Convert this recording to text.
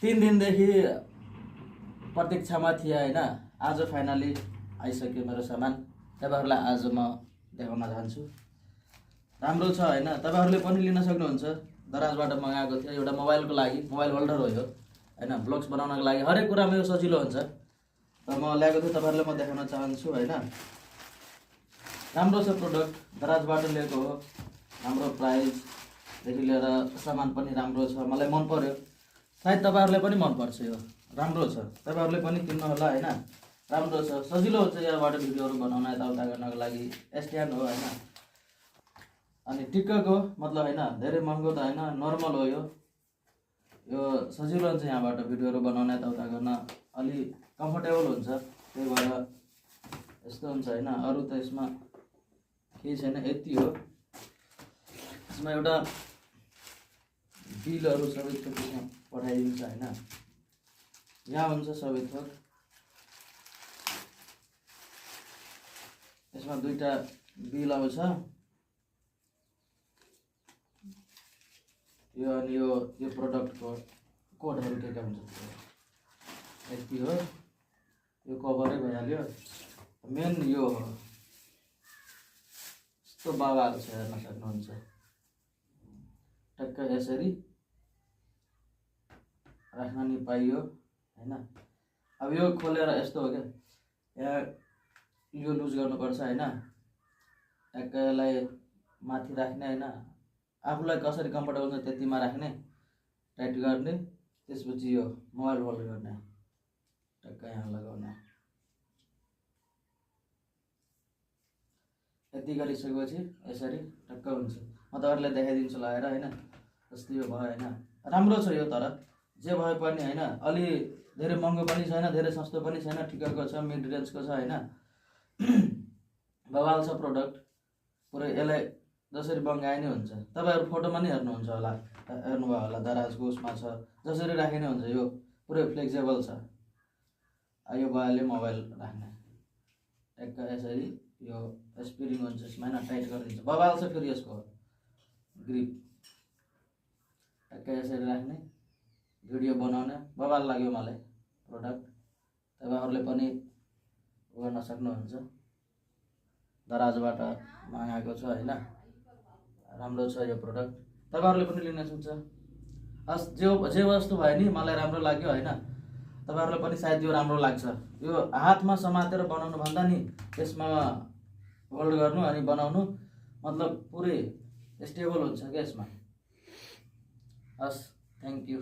3 दिनदेखि प्रतीक्षामा थिएँ होइन। आज फाइनली आइसक्यो मेरो सामान। तपाईहरुलाई आज म देखाउन चाहन्छु। राम्रो छ होइन। तपाईहरुले पनि लिन सक्नुहुन्छ। दराजबाट मगाएको थियो। एउटा मोबाइलको लागि, मोबाइल होल्डर हो यो होइन। ब्लग्स बनाउनको लागि हरेक कुरामा यो सजिलो हुन्छ। र म ल्याएको थिएँ, तपाईहरुलाई म देखाउन चाहन्छु होइन। राम्रो छ प्रोडक्ट, दराजबाट ल्याएको हो। राम्रो प्राइसदेखि लिएर सामान पनि राम्रो छ, मलाई मन पर्यो। सायद तपाईहरुलाई पनि मन पर्छ यो। राम्रो छ, तपाईहरुले पनि किन्नु होला होइन। राम्रो छ, सजिलो हुन्छ यहाँबाट भिडियोहरु बनाउन, यताउता गर्नको लागि। स्ट्यान्ड हो होइन। अनि टिकको मतलब होइन, धेरै महँगो त होइन, नर्मल हो यो। यो सजिलो हुन्छ यहाँबाट भिडियोहरु बनाउन, यताउता गर्न अलि कम्फर्टेबल हुन्छ। त्यही भएर यस्तो हुन्छ होइन। अरु त यसमा केही छैन, यति हो। यसमा एउटा बिलहरु सबै थोक यसमा पठाइदिन्छ होइन। यहाँ हुन्छ सबै थोक। यसमा दुईटा बिल आउँछ। यो अनि यो प्रोडक्टको कोडहरु के हुन्छ। यति हो। यो कभरै भइहाल्यो। मेन यो हो। यस्तो बवाल छ, हेर्न सक्नुहुन्छ। टक्क यसरी राख्न नि पाइयो हैन। अब यो खोलेर यस्तो हो क्या, यहाँ यो लुज गर्नुपर्छ हैन। टक्क यसलाई माथि राख्ने हैन। आफूलाई कसरी कम्फर्टेबल छ त्यतिमा राख्ने, टाइट गर्ने, त्यसपछि यो मोबाइल होल्ड गर्ने, टक्क यहाँ लगाउने। यति गरिसकेपछि यसरी टक्क हुन्छ। म तपाईहरुलाई देखाइदिन्छु लगाएर हैन। जस्तै यो भयो हैन। राम्रो छ यो, तर जे भए पनि हैन, अलि धेरै महँगो पनि छैन, धेरै सस्तो पनि छैन, ठिक्कको छ, मिड रेन्जको छ हैन। बवाल छ प्रोडक्ट। पुरै यसलाई जसरी बङ्गाए नै हुन्छ। तपाईहरु फोटोमा नि हेर्नुहुन्छ होला, हेर्नुभयो होला, दराजको उसमा छ, जसरी राखिने हुन्छ। यो पुरै फ्लेक्सिबल छ। यो भइहाल्यो मोबाइल राख्ने। टक्क यसरी यो स्प्रिङ हुन्छ यसमा हैन, टाइट गरिदिन्छ। बवाल छ फेरि यसको ग्रिप। टक्क यसरी राख्ने, भिडियो बनाउने, बवाल लाग्यो मलाई प्रोडक्ट। तपाईहरुले पनि गर्न सक्नुहुन्छ। दराजबाट मगाएको छ हैन। राम्रो छ यो प्रोडक्ट। तपाईहरुले पनि लिन सक्छ। जे वस्तु भयो नि मलाई राम्रो लाग्यो हैन। तपाईहरुलाई पनि सायद यो राम्रो लाग्छ। यो हातमा समातेर बनाउनु भन्दा नि यसमा होल्ड गर्नु अनि बनाउनु, मतलब पुरै स्टेबल हुन्छ के यसमा। हस्, थ्यांक यू।